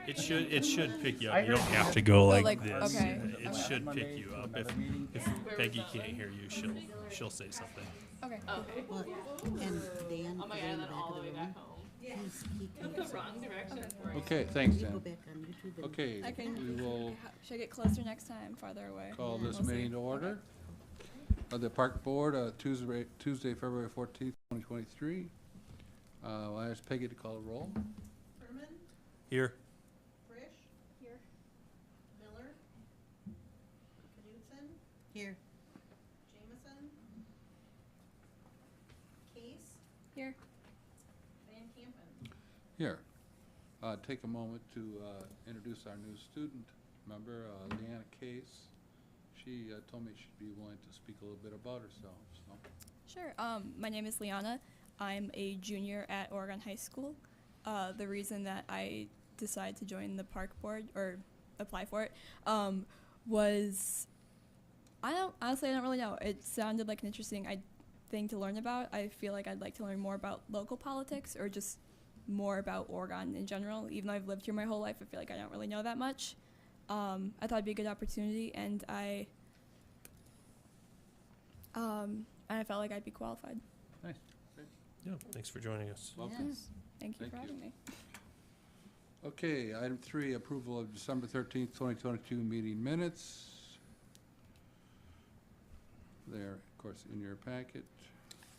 It should pick you I up. You don't heard have to go like, like, this. okay, It okay. should Monday pick you to up. another meeting. If Peggy can't hear you, she'll say something. Okay. Well, and Dan, Oh my is god, in and the then back all of the way the back room. home. He The can, wrong direction. Okay, thanks, you go Dan. back on YouTube and. Okay, I can. we will Should I get closer next time, farther away? call Yeah. this We'll see. meeting to order. The Park Board, Tuesday, February 14th, 2023. I'll ask Peggy to call the roll. Herman, Here. Frisch, Here. Miller, Knudsen, Here. Jameson, Case, Here. Van Campen. Here. Take a moment to introduce our new student member, Leanna Case. She told me she'd be willing to speak a little bit about herself. So, Sure. My name is Liana. I'm a junior at Oregon High School. The reason that I decided to join the park board or apply for it was I don't really know. It sounded like an interesting thing to learn about. I feel like I'd like to learn more about local politics or just more about Oregon in general. Even though I've lived here my whole life, I feel like I don't really know that much. I thought it'd be a good opportunity, and I felt like I'd be qualified. nice. Great. Yeah. Thanks for joining us. Welcome. Yes. Thank you Thank for having you. me. Okay, item 3, approval of December 13th, 2022 meeting minutes. They're, of course, in your packet.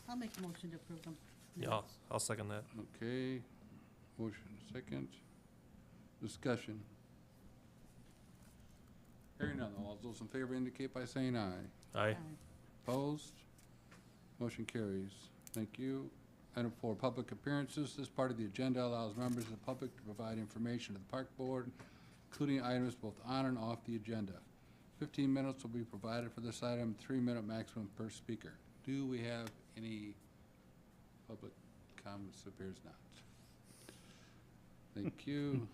I'll make a motion to approve them. Yeah, I'll second that. Okay, motion second. Discussion. Hearing none, all those in favor indicate by saying aye. Aye. Opposed? Motion carries. Thank you. Item 4, public appearances. This part of the agenda allows members of the public to provide information to the park board, including items both on and off the agenda. 15 minutes will be provided for this item, 3-minute maximum per speaker. Do we have any public comments? Appears not. Thank you.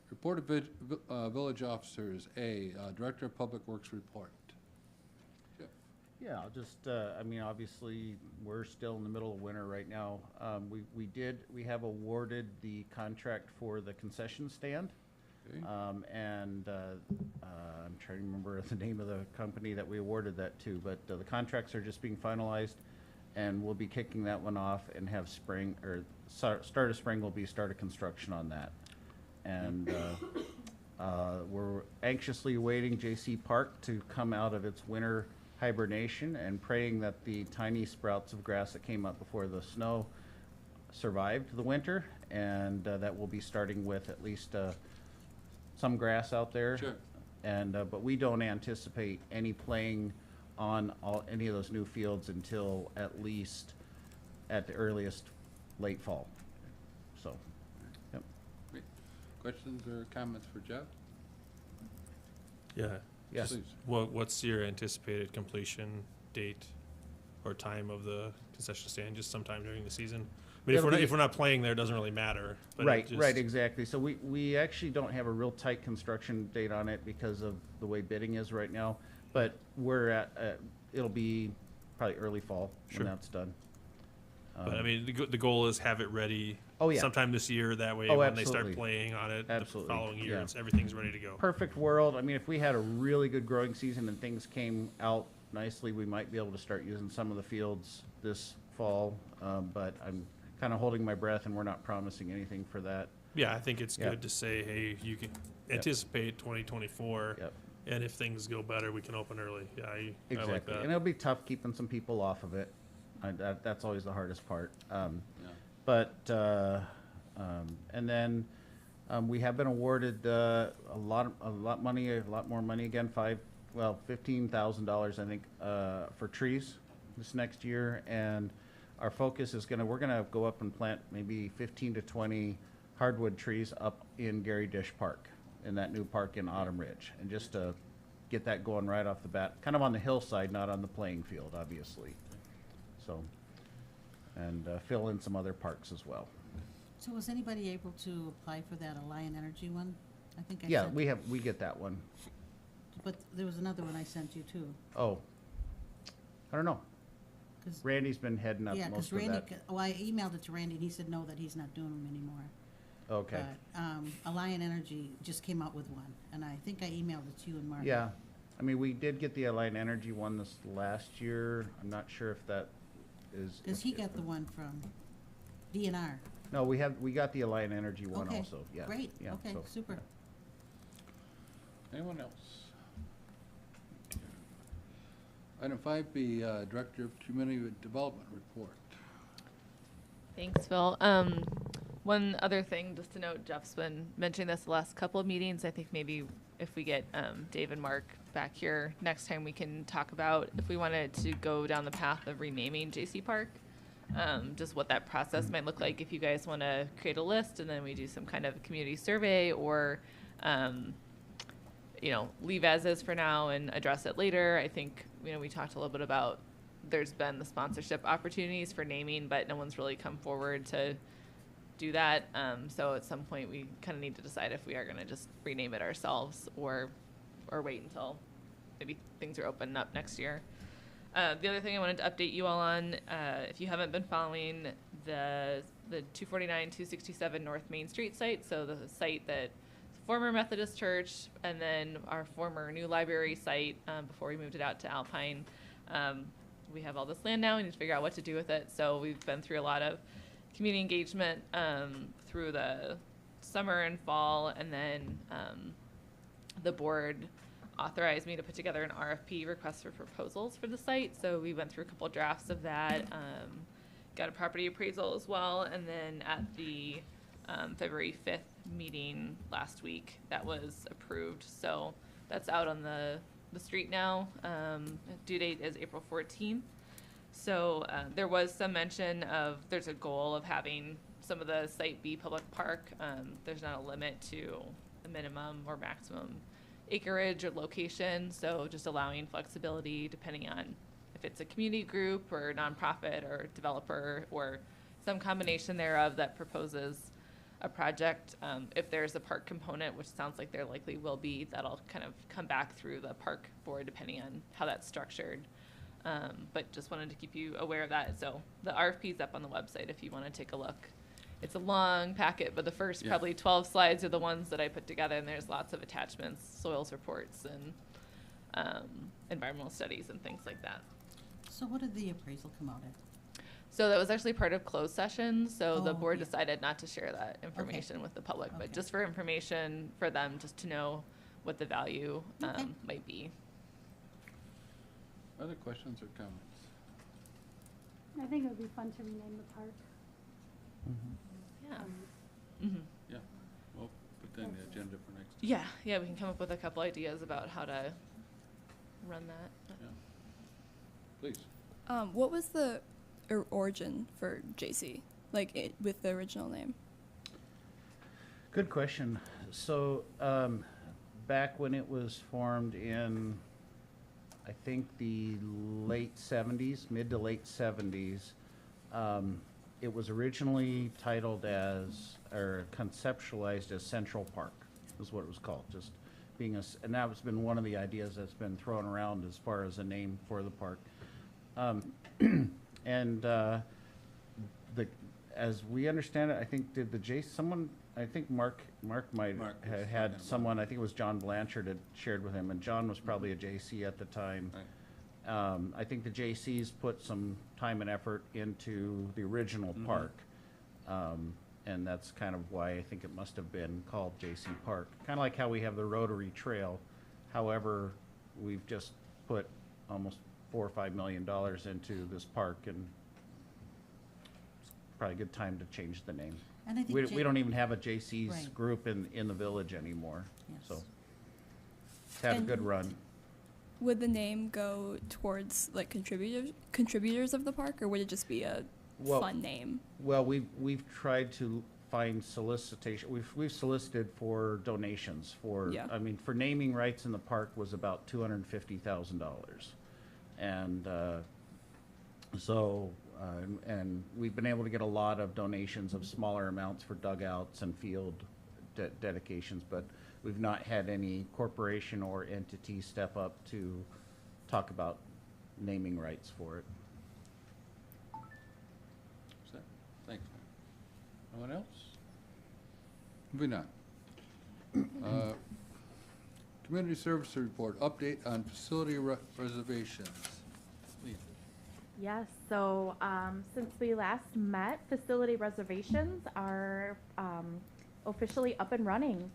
Report of village officers. A, Director of Public Works report. Yeah, I'll just, I mean, obviously, we're still in the middle of winter right now. We have awarded the contract for the concession stand. Okay. I'm trying to remember the name of the company that we awarded that to, but the contracts are just being finalized, and we'll be kicking that one off and have spring, or start of spring will be start of construction on that. And we're anxiously awaiting J.C. Park to come out of its winter hibernation and praying that the tiny sprouts of grass that came up before the snow survived the winter, and that will be starting with at least some grass out there. Sure. And but we don't anticipate any playing on any of those new fields until at least at the earliest late fall. So, yep. Great. Questions or comments for Jeff? Yeah. Yes. Please. What's your anticipated completion date or time of the concession stand? Just sometime during the season. I mean, It'll be- if we're not playing there, it doesn't really matter. But it Right, just- right, exactly. So we actually don't have a real tight construction date on it because of the way bidding is right now. But we're at, it'll be probably early fall Sure. when that's done. But I mean, the goal is have it ready. Oh, yeah. Sometime this year. That way, Oh, when they start absolutely. playing on it Absolutely, the following year, yeah. everything's ready to go. Perfect world. I mean, if we had a really good growing season and things came out nicely, we might be able to start using some of the fields this fall. But I'm kind of holding my breath, and we're not promising anything for that. Yeah, I think it's Yeah. good to say, hey, you can anticipate 2024, Yep. and if things go better, we can open early. Yeah, I like Exactly. that. And it'll be tough keeping some people off of it. That's always the hardest part. Yeah. But, and then, we have been awarded, a lot more money again, $15,000, I think, for trees this next year. And our focus is we're gonna go up and plant maybe 15 to 20 hardwood trees up in Gary Dish Park, in that new park in Autumn Ridge. And just to get that going right off the bat, kind of on the hillside, not on the playing field, obviously. So, and fill in some other parks as well. So was anybody able to apply for that Alliant Energy one? I think I Yeah, sent. we get that one. But there was another one I sent you too. Oh, I don't know. 'Cause- Randy's been heading up Yeah, most because of Randy, that. I emailed it to Randy and he said no, that he's not doing them anymore. Okay. But Alliant Energy just came out with one, and I think I emailed it to you and Mark. Yeah, I mean, we did get the Alliant Energy one this last year. I'm not sure if that is. Because he got the one from DNR. No, we got the Alliant Energy one Okay, also, yeah. Great, yeah, okay, so- super. Anyone else? Item 5B, Director of Community Development Report. Thanks, Phil. One other thing, just to note, Jeff's been mentioning this the last couple of meetings. I think maybe if we get Dave and Mark back here next time, we can talk about if we wanted to go down the path of renaming JC Park, just what that process might look like. If you guys want to create a list and then we do some kind of community survey, or leave as is for now and address it later. I think we talked a little bit about there's been the sponsorship opportunities for naming, but no one's really come forward to do that. So at some point we kind of need to decide if we are going to just rename it ourselves or wait until maybe things are open up next year. The other thing I wanted to update you all on, if you haven't been following the 249-267 North Main Street site, so the site that former Methodist Church and then our former new library site before we moved it out to Alpine. We have all this land now. We need to figure out what to do with it. So we've been through a lot of community engagement through the summer and fall, and then the board authorized me to put together an RFP, request for proposals, for the site. So we went through a couple drafts of that, got a property appraisal as well, and then at the February 5th meeting last week, that was approved. So that's out on the street now. Due date is April 14th. So there was some mention of there's a goal of having some of the site be public park. There's not a limit to a minimum or maximum acreage or location, so just allowing flexibility depending on if it's a community group or nonprofit or developer or some combination thereof that proposes a project. If there's a park component, which sounds like there likely will be, that'll kind of come back through the park board depending on how that's structured. But just wanted to keep you aware of that. So the RFP's up on the website if you want to take a look. It's a long packet, but the first Yeah. probably 12 slides are the ones that I put together, and there's lots of attachments, soils reports, and environmental studies and things like that. So what did the appraisal come out at? So that was actually part of closed session, so the Oh, board yeah. decided not to share that information with the public, Okay. but just for information for them, just to know what the value Okay. might be. Other questions or comments? I think it would be fun to rename the park. Yeah. Um, Yeah, we'll put that in the agenda for next time. Yeah, we can come up with a couple ideas about how to run that. Please. What was the origin for JC, with the original name? Good question. So, back when it was formed in, I think the late 70s, mid to late 70s, it was originally titled as, or conceptualized as Central Park, is what it was called, just being and that's been one of the ideas that's been thrown around as far as a name for the park. And as we understand it, I think I think Mark might Mark was have talking had about someone, I think it was John Blanchard had shared with him, and John was probably a JC at the time. Right. I think the JCs put some time and effort into the original Mhm. park. And that's kind of why I think it must have been called JC Park. Kind of like how we have the Rotary Trail. However, we've just put almost $4 or $5 million into this park, and it's probably a good time to change the name. And I think We don't even have a JC's Right. group in the village anymore, Yes. so it's had a And- good run. Would the name go towards contributors of the park, or would it just be a Well- fun name? Well, we've tried to find solicitation, we've solicited for donations for, Yeah. I mean, for naming rights in the park was about $250,000. And, and we've been able to get a lot of donations of smaller amounts for dugouts and field dedications, but we've not had any corporation or entity step up to talk about naming rights for it. Thanks. No one else? Moving on. Community Service Report, update on facility reservations. Lisa. Yes, so since we last met, facility reservations are officially up and running.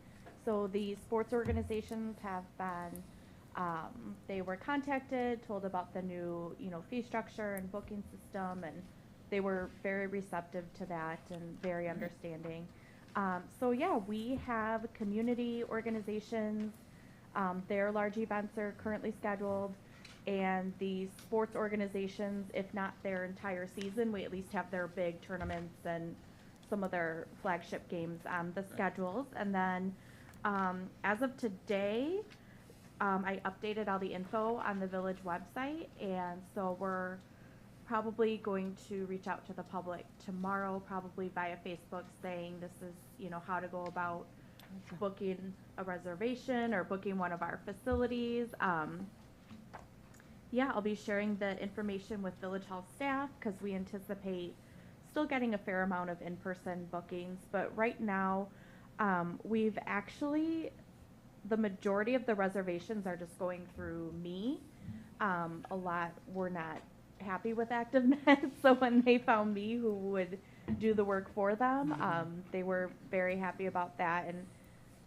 So the sports organizations have been, they were contacted, told about the new, fee structure and booking system, and they were very receptive to that and very understanding. So yeah, we have community organizations, their large events are currently scheduled, and the sports organizations, if not their entire season, we at least have their big tournaments and some of their flagship games on the schedules. And then as of today, I updated all the info on the village website, and so we're probably going to reach out to the public tomorrow, probably via Facebook, saying this is, how to go about booking a reservation or booking one of our facilities. Yeah, I'll be sharing the information with Village Hall staff because we anticipate still getting a fair amount of in-person bookings. But right now, we've actually, the majority of the reservations are just going through me. A lot were not happy with ActiveNet, so when they found me who would do the work for them, they were very happy about that, and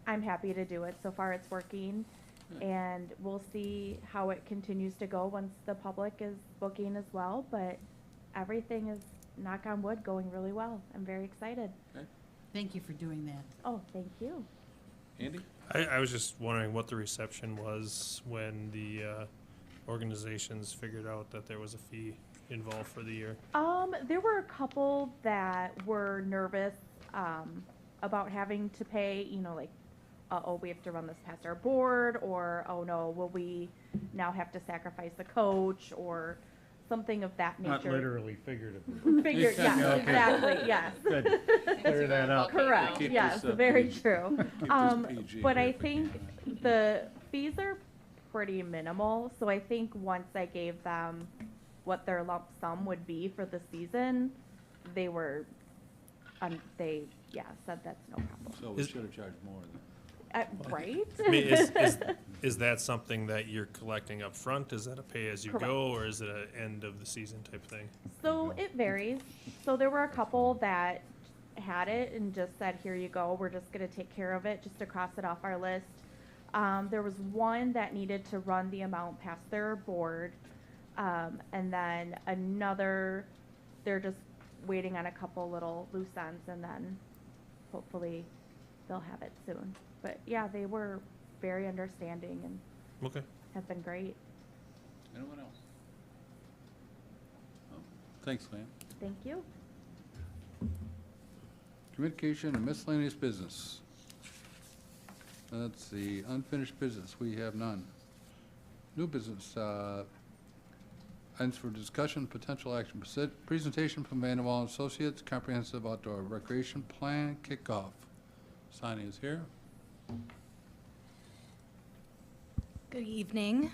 I'm happy to do it. So far it's working, and we'll see how it continues to go once the public is booking as well, but everything is, knock on wood, going really well. I'm very excited. Thank you for doing that. Oh, thank you. Andy? I was just wondering what the reception was when the organizations figured out that there was a fee involved for the year. There were a couple that were nervous about having to pay, like, oh, we have to run this past our board, or, oh no, will we now have to sacrifice a coach, or something of that nature. Not literally, figuratively. Yeah, Okay. exactly, yes. Good. Clear that up. Correct, Keep yes, this, very PG. true. PG But I here. think the fees are pretty minimal, so I think once I gave them what their lump sum would be for the season, they were, they, said that's no problem. So we Is- should have charged more than. Right? I mean, is that something that you're collecting up front? Is that a pay-as-you-go, or is it an end-of-the-season type thing? So it varies. So there were a couple that had it and just said, here you go, we're just gonna take care of it, just to cross it off our list. There was one that needed to run the amount past their board. And then another, they're just waiting on a couple little loose ends, and then hopefully they'll have it soon. But yeah, they were very understanding and Okay. have been great. Anyone else? Oh, thanks, Lynn. Thank you. Communication and miscellaneous business. Let's see, unfinished business, we have none. New business, items for discussion, potential action, presentation from Vanderwall and Associates, Comprehensive Outdoor Recreation Plan kickoff. Sonny is here. Good evening.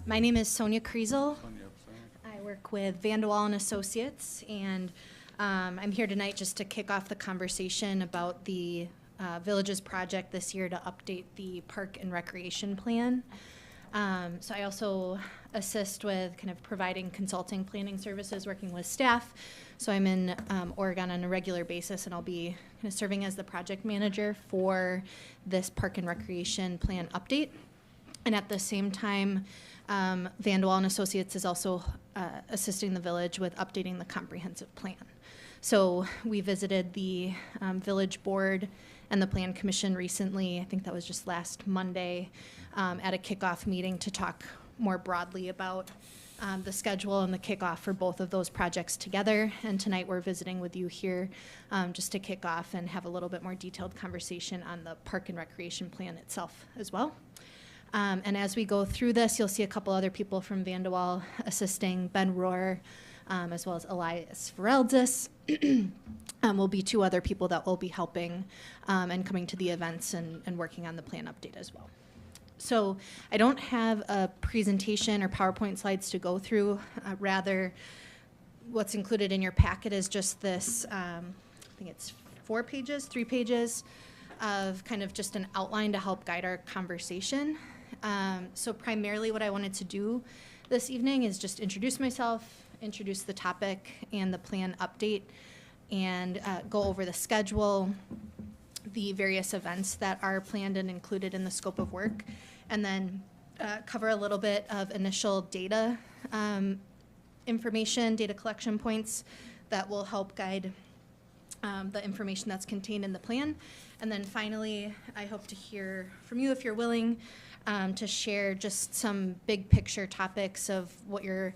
My name is Sonia Kriesel. Sonia, sorry. I work with Vanderwall and Associates, and I'm here tonight just to kick off the conversation about the Villages project this year to update the park and recreation plan. So I also assist with kind of providing consulting planning services, working with staff. So I'm in Oregon on a regular basis, and I'll be kind of serving as the project manager for this park and recreation plan update. And at the same time, Vanderwall and Associates is also assisting the village with updating the comprehensive plan. So we visited the village board and the plan commission recently. I think that was just last Monday at a kickoff meeting to talk more broadly about the schedule and the kickoff for both of those projects together. And tonight we're visiting with you here just to kick off and have a little bit more detailed conversation on the park and recreation plan itself as well. And as we go through this, you'll see a couple other people from Vanderwall assisting, Ben Rohr, as well as Elias Fereldzis. Will be two other people that will be helping and coming to the events and working on the plan update as well. So I don't have a presentation or PowerPoint slides to go through. Rather, what's included in your packet is just this, I think it's 3 pages, of kind of just an outline to help guide our conversation. So primarily what I wanted to do this evening is just introduce myself, introduce the topic and the plan update, and go over the schedule, the various events that are planned and included in the scope of work, and then cover a little bit of initial data information, data collection points that will help guide the information that's contained in the plan. And then finally, I hope to hear from you if you're willing to share just some big picture topics of what your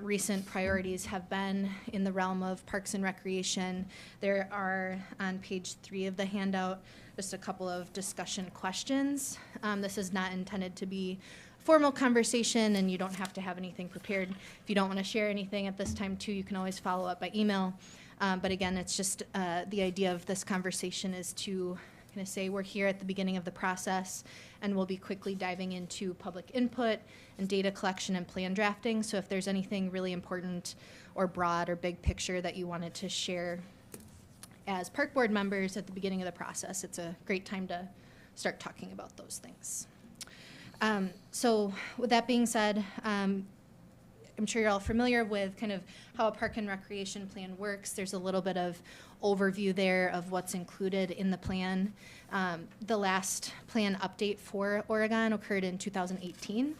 recent priorities have been in the realm of parks and recreation. There are, on page 3 of the handout, just a couple of discussion questions. This is not intended to be formal conversation, and you don't have to have anything prepared. If you don't want to share anything at this time too, you can always follow up by email. But again, it's just the idea of this conversation is to kind of say we're here at the beginning of the process, and we'll be quickly diving into public input and data collection and plan drafting. So if there's anything really important or broad or big picture that you wanted to share as park board members at the beginning of the process, it's a great time to start talking about those things. So with that being said, I'm sure you're all familiar with kind of how a park and recreation plan works. There's a little bit of overview there of what's included in the plan. The last plan update for Oregon occurred in 2018.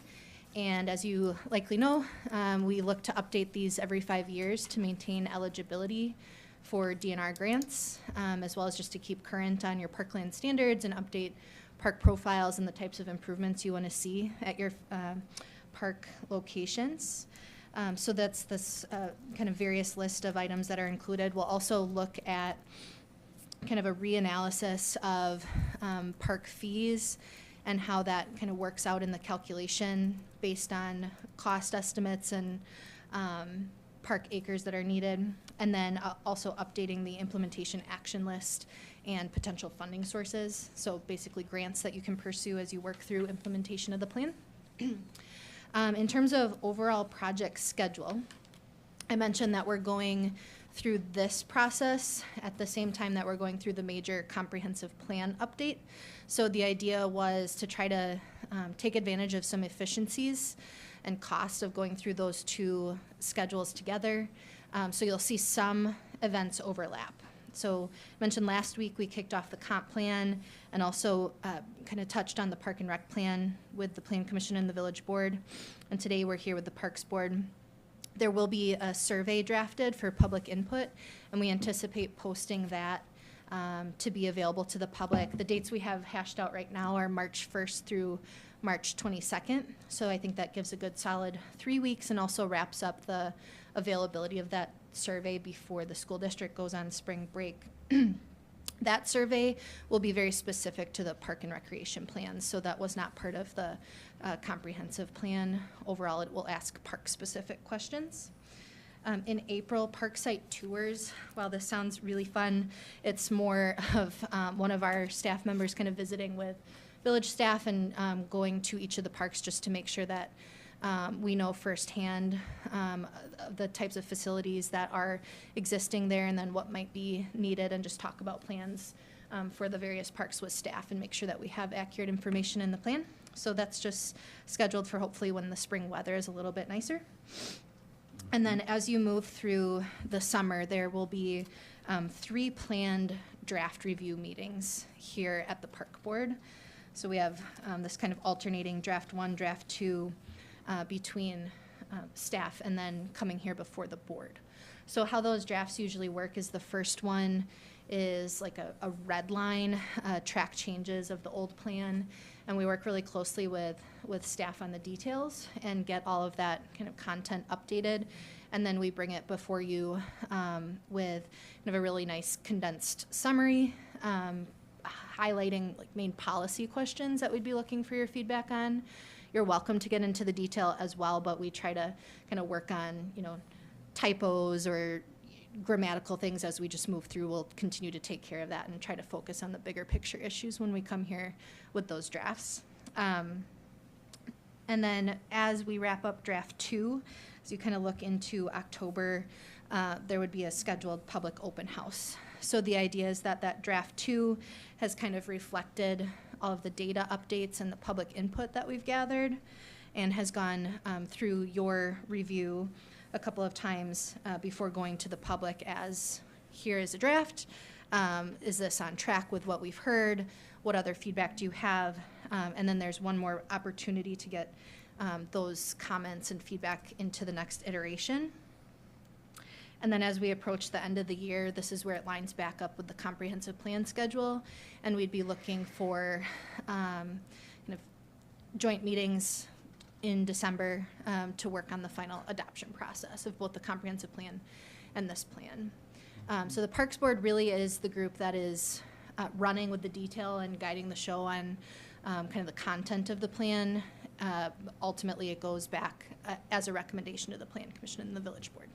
And as you likely know, we look to update these every 5 years to maintain eligibility for DNR grants, as well as just to keep current on your parkland standards and update park profiles and the types of improvements you want to see at your park locations. So that's this kind of various list of items that are included. We'll also look at kind of a reanalysis of park fees and how that kind of works out in the calculation based on cost estimates and park acres that are needed. And then also updating the implementation action list and potential funding sources. So basically grants that you can pursue as you work through implementation of the plan. In terms of overall project schedule, I mentioned that we're going through this process at the same time that we're going through the major comprehensive plan update. So the idea was to try to take advantage of some efficiencies and costs of going through those two schedules together. So you'll see some events overlap. So I mentioned last week we kicked off the comp plan and also kind of touched on the park and rec plan with the plan commission and the village board. And today we're here with the parks board. There will be a survey drafted for public input, and we anticipate posting that to be available to the public. The dates we have hashed out right now are March 1st through March 22nd. So I think that gives a good solid 3 weeks and also wraps up the availability of that survey before the school district goes on spring break. That survey will be very specific to the park and recreation plans, so that was not part of the comprehensive plan. Overall, it will ask park-specific questions. In April, park site tours, while this sounds really fun, it's more of one of our staff members kind of visiting with village staff and going to each of the parks just to make sure that we know firsthand the types of facilities that are existing there and then what might be needed, and just talk about plans for the various parks with staff and make sure that we have accurate information in the plan. So that's just scheduled for hopefully when the spring weather is a little bit nicer. And then as you move through the summer, there will be 3 planned draft review meetings here at the park board. So we have this kind of alternating draft 1, draft 2 between staff and then coming here before the board. So how those drafts usually work is the first one is like a red line, track changes of the old plan, and we work really closely with staff on the details and get all of that kind of content updated, and then we bring it before you with kind of a really nice condensed summary, highlighting like main policy questions that we'd be looking for your feedback on. You're welcome to get into the detail as well, but we try to kind of work on, typos or grammatical things as we just move through. We'll continue to take care of that and try to focus on the bigger picture issues when we come here with those drafts. And then as we wrap up draft 2, as you kind of look into October, there would be a scheduled public open house So the idea is that that draft 2 has kind of reflected all of the data updates and the public input that we've gathered, and has gone through your review a couple of times before going to the public as, here is a draft. Is this on track with what we've heard? What other feedback do you have? And then there's one more opportunity to get those comments and feedback into the next iteration. And then as we approach the end of the year, this is where it lines back up with the comprehensive plan schedule, and we'd be looking for kind of joint meetings in December to work on the final adoption process of both the comprehensive plan and this plan. So the Parks Board really is the group that is running with the detail and guiding the show on kind of the content of the plan. Ultimately, it goes back as a recommendation to the Plan Commission and the Village Board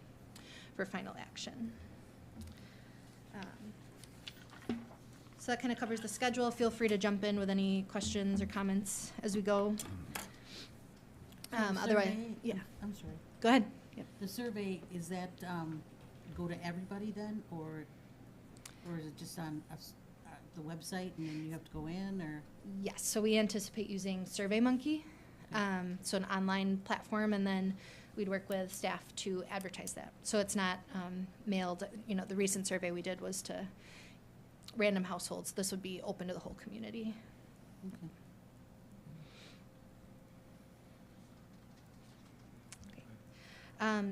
for final action. So that kind of covers the schedule. Feel free to jump in with any questions or comments as we go. Otherwise, Survey? yeah, I'm sorry. go ahead. Yep. The survey, is that, go to everybody then, or is it just on the website and then you have to go in, or? Yes, so we anticipate using SurveyMonkey, so an online platform, and then we'd work with staff to advertise that. So it's not mailed, you know, the recent survey we did was to random households. This would be open to the whole community. Okay.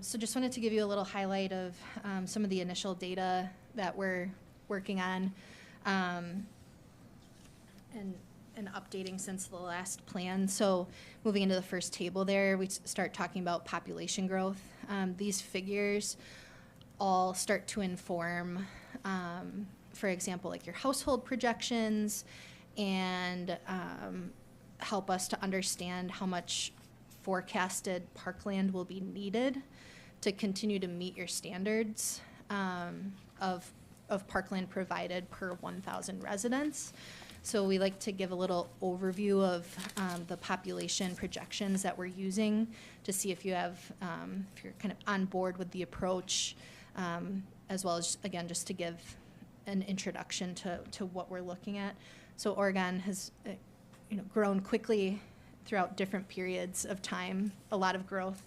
So just wanted to give you a little highlight of some of the initial data that we're working on and updating since the last plan. So moving into the first table there, we start talking about population growth. These figures all start to inform, for example, like your household projections, and help us to understand how much forecasted parkland will be needed to continue to meet your standards of parkland provided per 1,000 residents. So we like to give a little overview of the population projections that we're using to see if you have, if you're kind of on board with the approach, as well as, again, just to give an introduction to what we're looking at. So Oregon has grown quickly throughout different periods of time, a lot of growth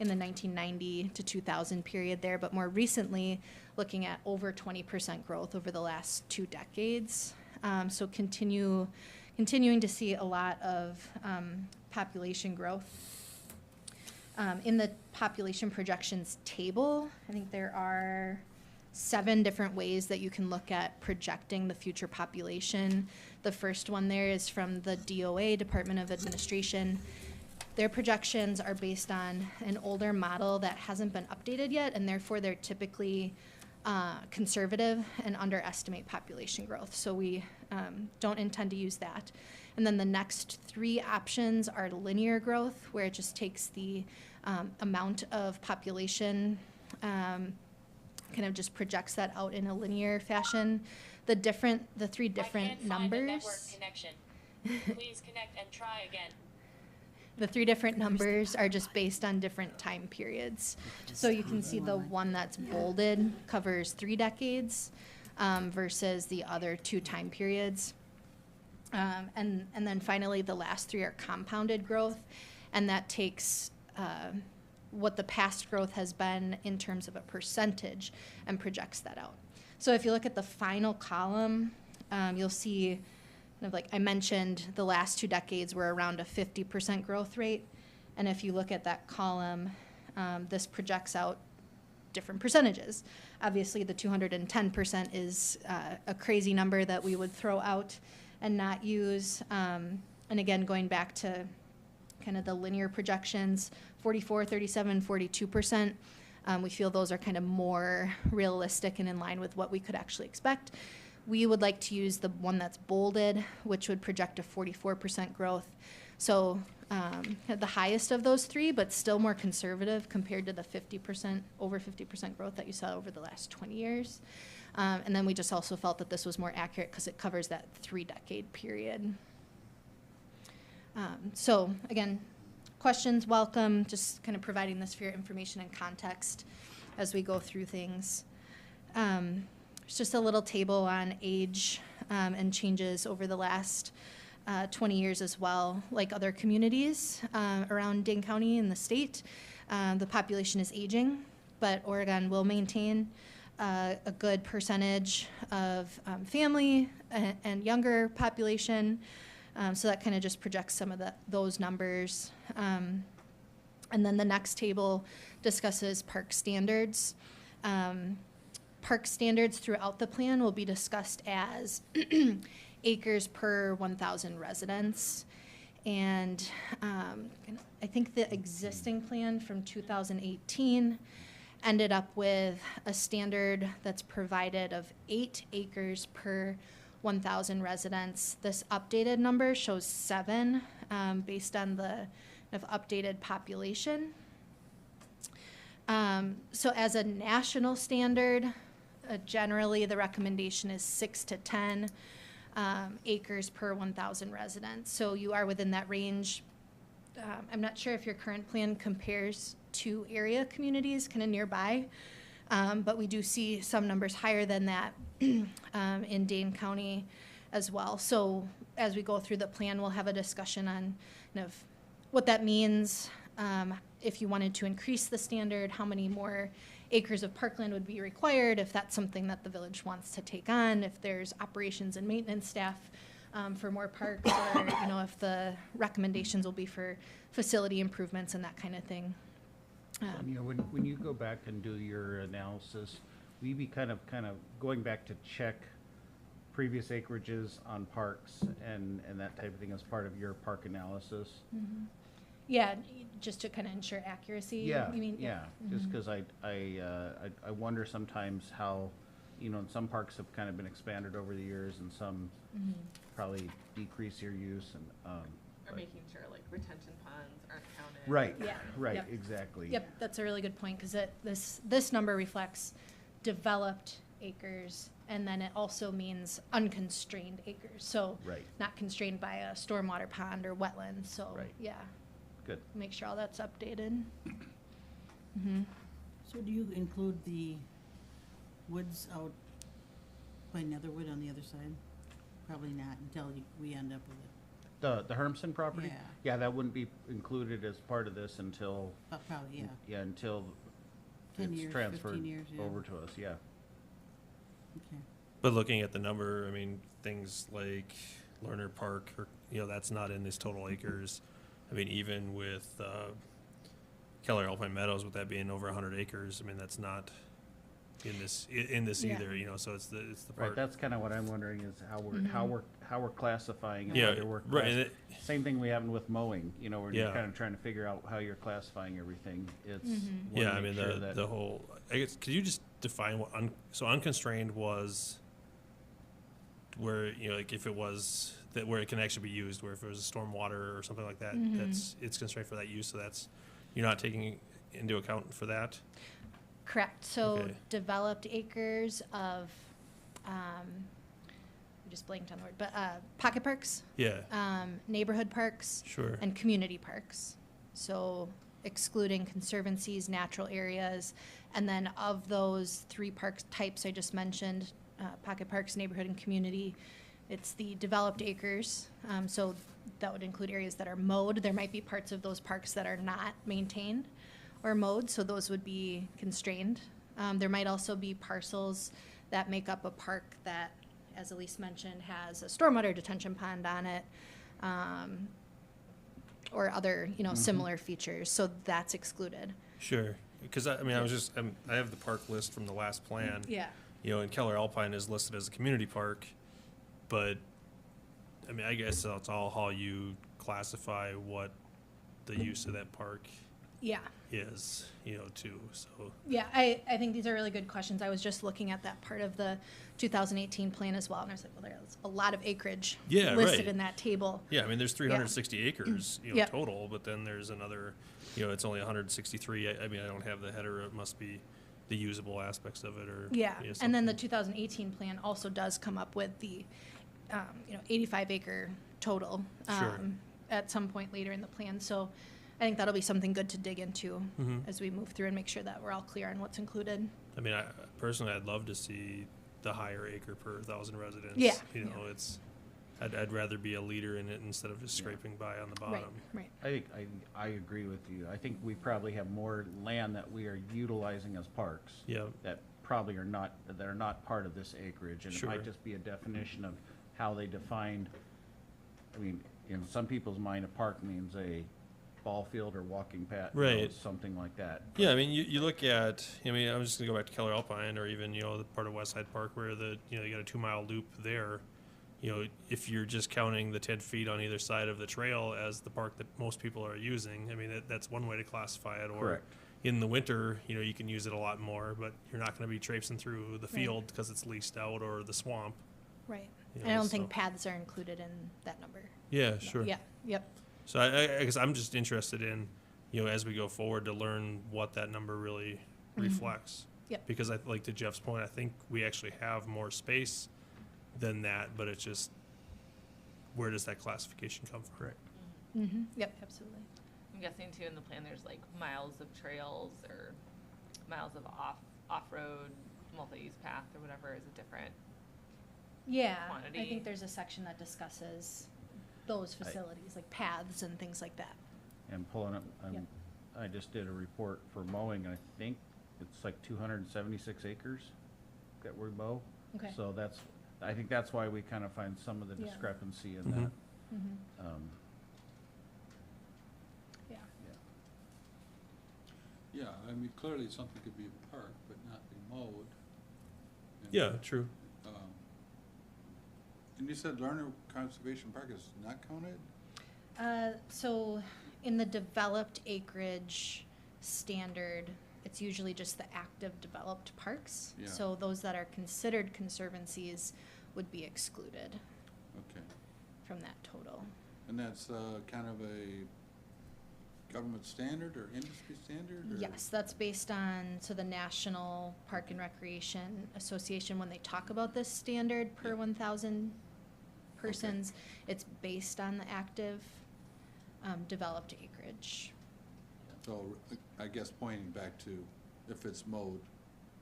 in the 1990 to 2000 period there, but more recently looking at over 20% growth over the last 2 decades. So continuing to see a lot of population growth. In the population projections table, I think there are 7 different ways that you can look at projecting the future population. The first one there is from the DOA, Department of Administration. Their projections are based on an older model that hasn't been updated yet, and therefore they're typically conservative and underestimate population growth. So we don't intend to use that. And then the next 3 options are linear growth, where it just takes the amount of population, kind of just projects that out in a linear fashion. The 3 different numbers. Please connect and try again. The 3 different numbers are just based on different time periods. So you can see the one that's bolded covers 3 decades versus the other 2 time periods. And then finally, the last 3 are compounded growth, and that takes what the past growth has been in terms of a percentage and projects that out. So if you look at the final column, you'll see, kind of like I mentioned, the last 2 decades were around a 50% growth rate. And if you look at that column, this projects out different percentages. Obviously, the 210% is a crazy number that we would throw out and not use. And again, going back to kind of the linear projections, 44, 37, 42%. We feel those are kind of more realistic and in line with what we could actually expect. We would like to use the one that's bolded, which would project a 44% growth. So the highest of those 3, but still more conservative compared to the 50%, over 50% growth that you saw over the last 20 years. And then we just also felt that this was more accurate because it covers that 3-decade period. So again, questions welcome, just kind of providing this for your information and context as we go through things. It's just a little table on age and changes over the last 20 years as well. Like other communities around Dane County and the state, the population is aging, but Oregon will maintain a good percentage of family and younger population. So that kind of just projects some of those numbers. And then the next table discusses park standards. Park standards throughout the plan will be discussed as acres per 1,000 residents. And I think the existing plan from 2018 ended up with a standard that's provided of 8 acres per 1,000 residents. This updated number shows 7 based on the updated population. So as a national standard, generally the recommendation is 6 to 10 acres per 1,000 residents. So you are within that range. I'm not sure if your current plan compares to area communities kind of nearby, but we do see some numbers higher than that in Dane County as well. So as we go through the plan, we'll have a discussion on kind of what that means. If you wanted to increase the standard, how many more acres of parkland would be required, if that's something that the village wants to take on, if there's operations and maintenance staff for more parks, or if the recommendations will be for facility improvements and that kind of thing. When you go back and do your analysis, will you be kind of going back to check previous acreages on parks and that type of thing as part of your park analysis? Mm-hmm. Yeah, just to kind of ensure accuracy. Yeah, you mean? yeah. Just because I wonder sometimes how, some parks have kind of been expanded over the years, and some probably decrease your use and. Or making sure like retention ponds aren't counted. Right. Yeah. Right. Yep. Exactly. Yep, that's a really good point, because this number reflects developed acres, and then it also means unconstrained acres. So Right. not constrained by a stormwater pond or wetland. So Right. yeah, Good. make sure all that's updated. Mm-hmm. So do you include the woods out by Netherwood on the other side? Probably not until we end up with it. The Hermson property? Yeah. Yeah, that wouldn't be included as part of this until, Probably, yeah. yeah, until 10 it's years, transferred 15 years, yeah. over to us, yeah. Okay. But looking at the number, I mean, things like Lerner Park, or, that's not in this total acres. I mean, even with Keller Alpine Meadows, with that being over 100 acres, I mean, that's not in this Yeah. either. So it's the part. Right, that's kind of what I'm wondering is how we're classifying and Yeah, whether we're right, and same thing we have with mowing, where you're Yeah. kind of trying to figure out how you're classifying everything. It's Mhm. Yeah, wanna I make mean, sure that- the whole, I guess, could you just define what, so unconstrained was where, like if it was, that where it can actually be used, where if it was a stormwater or something like that, Mhm. it's constrained for that use, so you're not taking into account for that? Correct. So Okay. developed acres of, I just blanked on the word, but pocket parks, Yeah, neighborhood parks, sure. and community parks. So excluding conservancies, natural areas, and then of those 3 park types I just mentioned, pocket parks, neighborhood, and community, it's the developed acres. So that would include areas that are mowed. There might be parts of those parks that are not maintained or mowed, so those would be constrained. There might also be parcels that make up a park that, as Elise mentioned, has a stormwater detention pond on it, or other, similar features, so that's excluded. Sure, because I mean, I have the park list from the last plan. Yeah. And Keller Alpine is listed as a community park, but, I mean, I guess that's all how you classify what the use of that park Yeah. is, too, so. Yeah, I think these are really good questions. I was just looking at that part of the 2018 plan as well, and I was like, well, there's a lot of acreage Yeah, listed right. in that table. Yeah, I mean, there's 360 acres, Yep. total, but then there's another, it's only 163. I mean, I don't have the header. It must be the usable aspects of it, or Yeah, and then the something. 2018 plan also does come up with the, 85 acre total Sure. at some point later in the plan. So I think that'll be something good to dig into Mhm. as we move through and make sure that we're all clear on what's included. I mean, personally, I'd love to see the higher acre per 1,000 residents. Yeah, You know, I'd rather be a leader in it instead of just Yeah. scraping by on the Right, bottom. right. I agree with you. I think we probably have more land that we are utilizing as parks. Yeah. That probably are not part of this acreage, and it Sure. might just be a definition of how they defined. I mean, in some people's mind, a park means a ball field or walking path, Right. something like that. Yeah, I mean, you look at, I mean, I'm just gonna go back to Keller Alpine, or even, you know, the part of West Side Park where you got a 2-mile loop there. You know, if you're just counting the 10 feet on either side of the trail as the park that most people are using, I mean, that's one way to classify it. Or Correct. in the winter, you know, you can use it a lot more, but you're not gonna be traipsing through the Right. field because it's leased out, or the swamp. Right. You And I know, don't think so- paths are included in that number. Yeah, sure. Yeah, yep. So I guess I'm just interested in, you know, as we go forward to learn what that number really reflects. Yep. Because like to Jeff's point, I think we actually have more space than that, but it's just, where does that classification come from? Right. Mm-hmm. Yep, absolutely. I'm guessing too in the plan there's like miles of trails or miles of off-road multi-use path or whatever is a different. Yeah, I Quantity. think there's a section that discusses those facilities, like paths and things like that. And pulling up, Yep. I just did a report for mowing, and I think it's like 276 acres that we mow. Okay. So I think that's why we kind of find some of the Yeah. discrepancy in Mhm. that. Mm-hmm. Yeah. Yeah, I mean, clearly something could be a park, but not be mowed. And, Yeah, true. And you said Lerner Conservation Park is not counted? So in the developed acreage standard, it's usually just the active developed parks. Yeah. So those that are considered conservancies would be excluded Okay. from that total. And that's kind of a government standard or industry standard? Or? Yes, that's based on, so the National Park and Recreation Association, when they talk about this standard per Yeah. 1,000 persons, it's based on the active developed acreage. So I guess pointing back to, if it's mowed,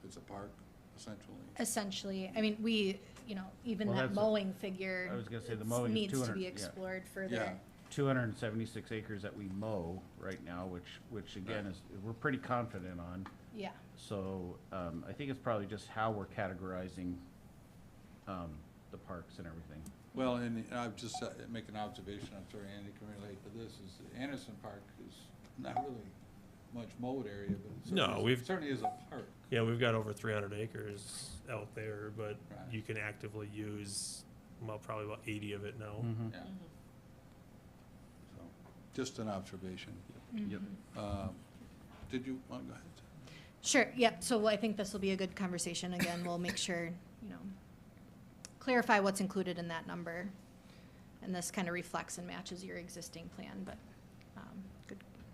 it's a park, essentially. Essentially, I mean, we, you know, even Well, that that's mowing figure. I was gonna say the it's- mowing is needs to 200, be yeah. explored further. Yeah. 276 acres that we mow right now, which again is, we're pretty confident on. Yeah, So, I think it's probably just how we're categorizing, the parks and everything. Well, and I've just make an observation, I'm sure Andy can relate to this, is Anderson Park is not really much mowed area, but it No, certainly, we've- certainly is a park. Yeah, we've got over 300 acres out there, but Right. you can actively use, well, probably about 80 of it now. Mm-hmm. Yeah. So, just an observation. Yep. Did you, go ahead. sure, yep, so I think this will be a good conversation. Again, we'll make sure, you know, clarify what's included in that number. And this kind of reflects and matches your existing plan, but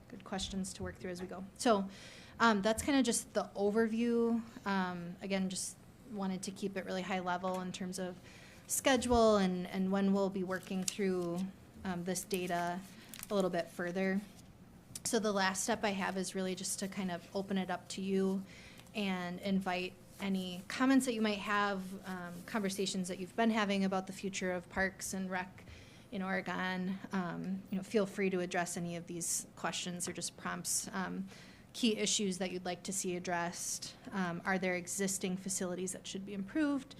good questions to work through as we go. So that's kind of just the overview. Again, just wanted to keep it really high level in terms of schedule and when we'll be working through this data a little bit further. So the last step I have is really just to kind of open it up to you and invite any comments that you might have, conversations that you've been having about the future of parks and rec in Oregon. You know, feel free to address any of these questions or just prompts. Key issues that you'd like to see addressed. Are there existing facilities that should be improved?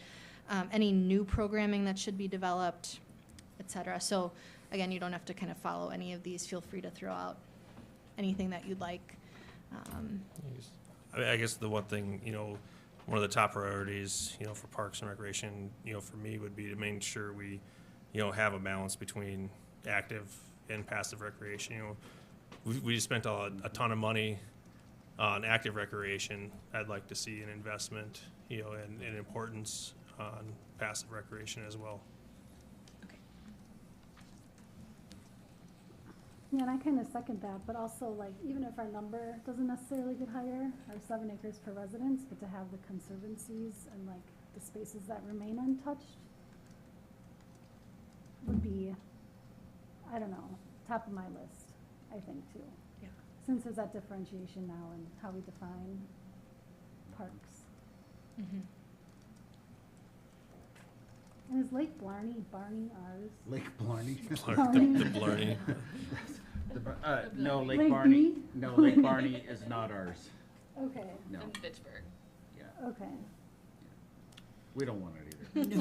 Any new programming that should be developed, et cetera. So again, you don't have to kind of follow any of these. Feel free to throw out anything that you'd like. I guess the one thing, you know, one of the top priorities, you know, for Parks and Recreation, you know, for me would be to make sure we, you know, have a balance between active and passive recreation. You know, we just spent a ton of money on active recreation. I'd like to see an investment, you know, and importance on passive recreation as well. Yeah, and I kind of second that, but also like, even if our number doesn't necessarily get higher, our 7 acres per residence, but to have the conservancies and like the spaces that remain untouched would be, I don't know, top of my list, I think, too. Yeah. Since there's that differentiation now in how we define parks. Mhm. And is Lake Barney ours? Lake Blarney. The Blarney. No, Lake Lake Barney, Mead? no, Lake Barney is not ours. Okay, No, In Fitchburg. yeah, okay. we don't want it either.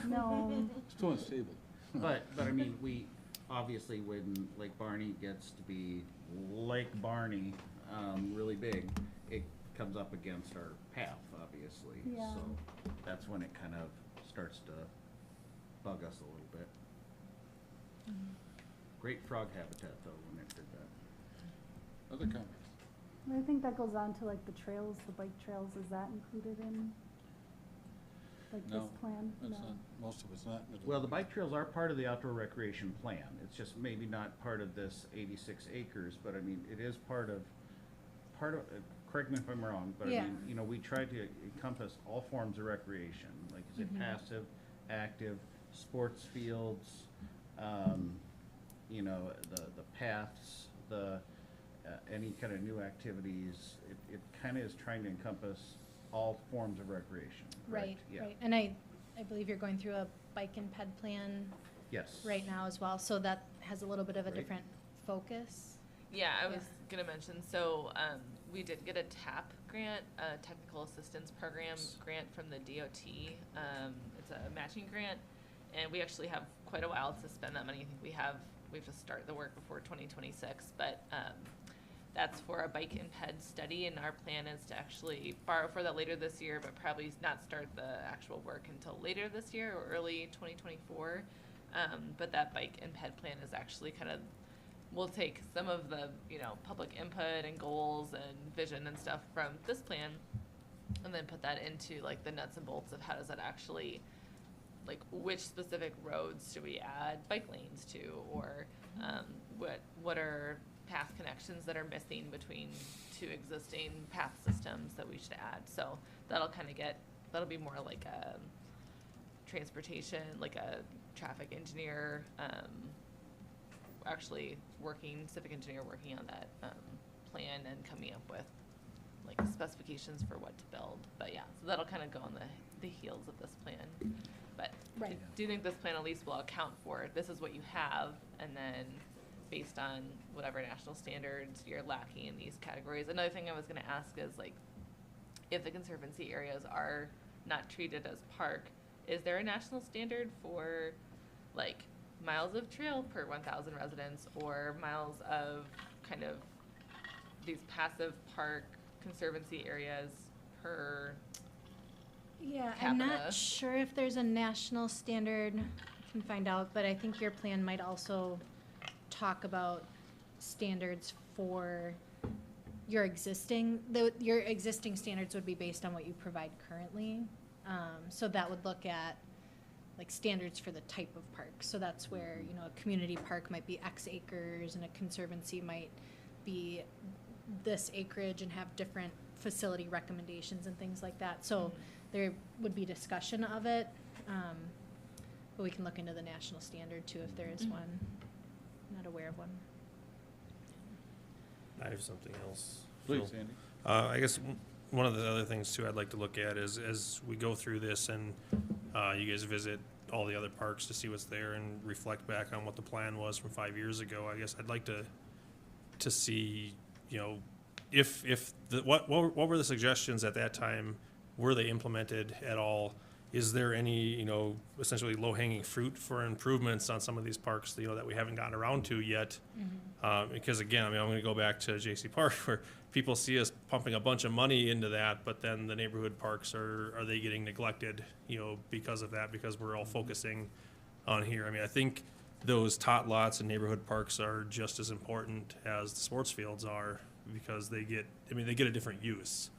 No, It's too unstable. But I mean, we, obviously, when Lake Barney gets to be Lake Barney, really big, it comes up against our path, obviously. Yeah. So that's when it kind of starts to bug us a little bit. Great frog habitat though, when it did that. Other comments? I think that goes on to like the trails, the bike trails, is that included in like this No, plan? That's No. not, most of it's not. Well, the bike trails are part of the outdoor recreation plan. It's just maybe not part of this 86 acres, but I mean, it is part of, correct me if I'm wrong, but I Yeah. mean, you know, we try to encompass all forms of recreation. Like, is it passive, active, sports fields, you know, the paths, any kind of new activities. It kind of is trying to encompass all forms of recreation. Right, correct? Yeah. right. And I believe you're going through a bike and ped plan Yes. right now as well, so that has a little bit of a Right. different focus. Yeah, I was Yeah. gonna mention, so, we did get a TAP grant, a Technical Assistance Program grant from the DOT. It's a matching grant, and we actually have quite a while to spend that money. I think we have to start the work before 2026, but, that's for a bike and ped study, and our plan is to actually borrow for that later this year, but probably not start the actual work until later this year or early 2024. But that bike and ped plan is actually kind of, we'll take some of the, you know, public input and goals and vision and stuff from this plan, and then put that into like the nuts and bolts of how does that actually, like, which specific roads should we add bike lanes to, or what are path connections that are missing between two existing path systems that we should add. So that'll be more like a transportation, like a traffic engineer, actually civic engineer working on that plan and coming up with like specifications for what to build. But yeah, so that'll kind of go on the heels of this plan. But Right. I do think this plan at least will account for, this is what you have, and then based on whatever national standards you're lacking in these categories. Another thing I was gonna ask is, like, if the conservancy areas are not treated as park, is there a national standard for, like, miles of trail per 1,000 residents, or miles of kind of these passive park conservancy areas per? Yeah, I'm not Capita. sure if there's a national standard. I can find out, but I think your plan might also talk about standards for your existing standards would be based on what you provide currently. So that would look at like standards for the type of park. So that's where, you know, a community park might be X acres and a conservancy might be this acreage and have different facility recommendations and things like that. So there would be discussion of it, but we can look into the national standard too if there is one. Not aware of one. I have something else. Please, Phil. Andy. I guess one of the other things too I'd like to look at is as we go through this and you guys visit all the other parks to see what's there and reflect back on what the plan was from 5 years ago. I guess I'd like to see, you know, if what were the suggestions at that time? Were they implemented at all? Is there any, you know, essentially low-hanging fruit for improvements on some of these parks, you know, that we haven't gotten around to yet? Because again, I mean, I'm going to go back to J.C. Park where people see us pumping a bunch of money into that, but then the neighborhood parks are they getting neglected, you know, because of that, because we're all focusing on here. I mean, I think those tot lots and neighborhood parks are just as important as the sports fields are because they get a different use.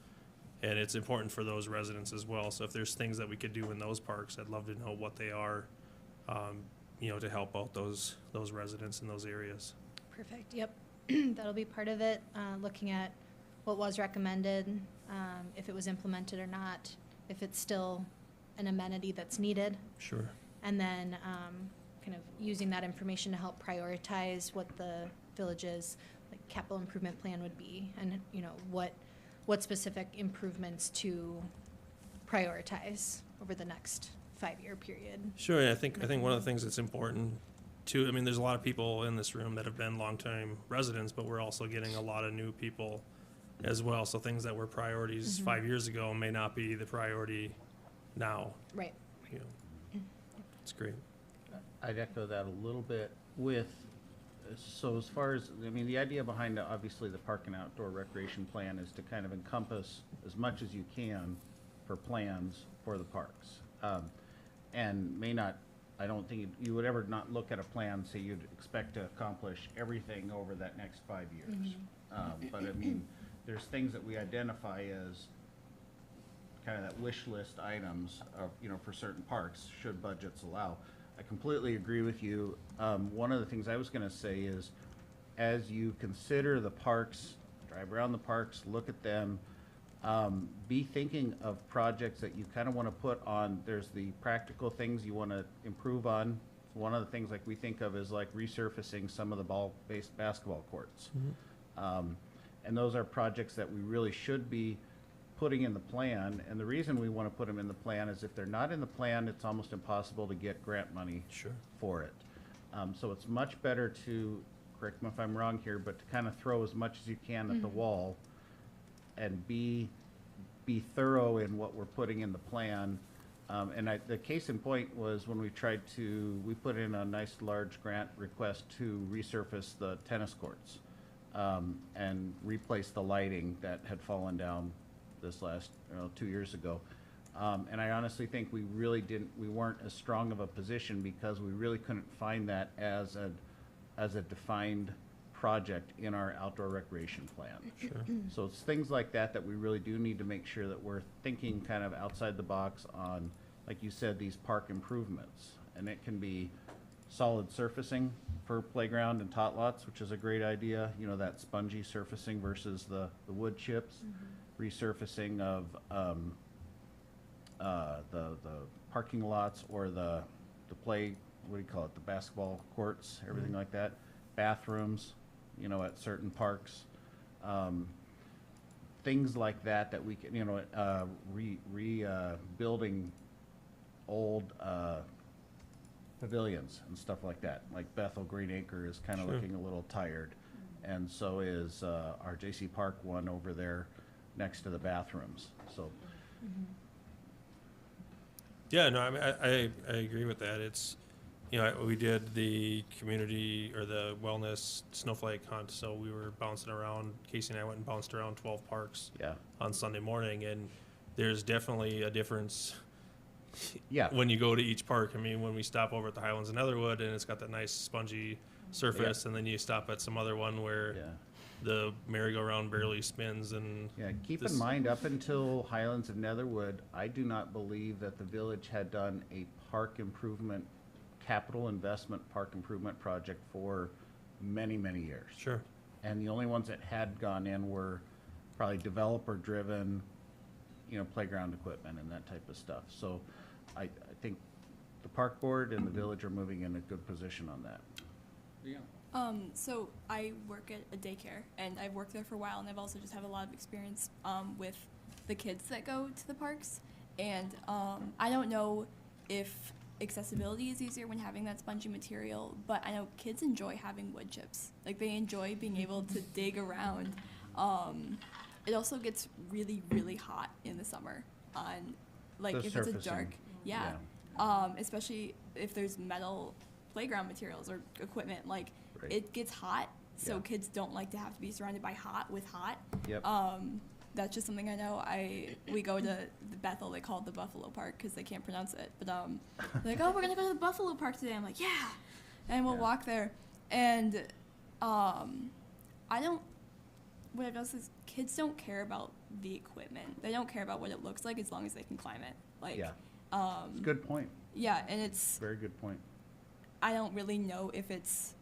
And it's important for those residents as well. So if there's things that we could do in those parks, I'd love to know what they are, you know, to help out those residents in those areas. Perfect, yep. That'll be part of it, looking at what was recommended, if it was implemented or not, if it's still an amenity that's needed, Sure. and then kind of using that information to help prioritize what the village's like capital improvement plan would be, and you know what specific improvements to prioritize over the next 5-year period. Sure, and I think one of the things that's important too, I mean, there's a lot of people in this room that have been longtime residents, but we're also getting a lot of new people as well. So things that were priorities 5 years ago may not be the priority now, Right. you know. It's great. I'd echo that a little bit with, so as far as, I mean, the idea behind, obviously, the park and outdoor recreation plan is to kind of encompass as much as you can for plans for the parks. And may not, I don't think you would ever not look at a plan, say you'd expect to accomplish everything over that next 5 years. But I mean, there's things that we identify as kind of that wish list items of, you know, for certain parks, should budgets allow. I completely agree with you. One of the things I was gonna say is, as you consider the parks, drive around the parks, look at them, be thinking of projects that you kind of want to put on. There's the practical things you want to improve on. One of the things like we think of is like resurfacing some of the ball-based basketball courts. And those are projects that we really should be putting in the plan. And the reason we want to put them in the plan is if they're not in the plan, it's almost impossible to get grant money for it. So it's much better to, correct me if I'm wrong here, but to kind of throw as much as you can at the wall and be thorough in what we're putting in the plan. The case in point was when we put in a nice large grant request to resurface the tennis courts and replace the lighting that had fallen down this last 2 years ago. And I honestly think we weren't as strong of a position because we really couldn't find that as a defined project in our outdoor recreation plan. So it's things like that that we really do need to make sure that we're thinking kind of outside the box on, like you said, these park improvements. And it can be solid surfacing for playground and tot lots, which is a great idea, you know, that spongy surfacing versus the wood chips, resurfacing of the parking lots or the play, what do you call it, the basketball courts, everything like that, bathrooms, you know, at certain parks, things like that we can, you know, rebuilding old pavilions and stuff like that. Like Bethel Green Acre is kind of looking a little tired, and so is our J.C. Park one over there next to the bathrooms. So. Yeah, no, I mean, I agree with that. It's, you know, we did the community or the wellness snowflake hunt, so we were bouncing around. Casey and I went and bounced around 12 parks on Sunday morning, and there's definitely a difference when you go to each park. I mean, when we stop over at the Highlands in Netherwood, and it's got that nice spongy surface, and then you stop at some other one where the merry-go-round barely spins. And keep in mind, up until Highlands of Netherwood, I do not believe that the village had done a park improvement, capital investment park improvement project for many, many years. And the only ones that had gone in were probably developer-driven, you know, playground equipment and that type of stuff. So I think the park board and the village are moving in a good position on that. So I work at a daycare, and I've worked there for a while, and I've also just have a lot of experience with the kids that go to the parks. And I don't know if accessibility is easier when having that spongy material, but I know kids enjoy having wood chips. Like, they enjoy being able to dig around. It also gets really, really hot in the summer on, like, if it's a dark, especially if there's metal playground materials or equipment, like, it gets hot, so kids don't like to have to be surrounded by hot. That's just something I know. We go to the Bethel, they call it the Buffalo Park because they can't pronounce it, but they're like, oh, we're gonna go to the Buffalo Park today. I'm like, yeah, and we'll walk there, and what it does is kids don't care about the equipment. They don't care about what it looks like as long as they can climb it. Like, it's a good point. Yeah, and it's very good point. I don't really know if it's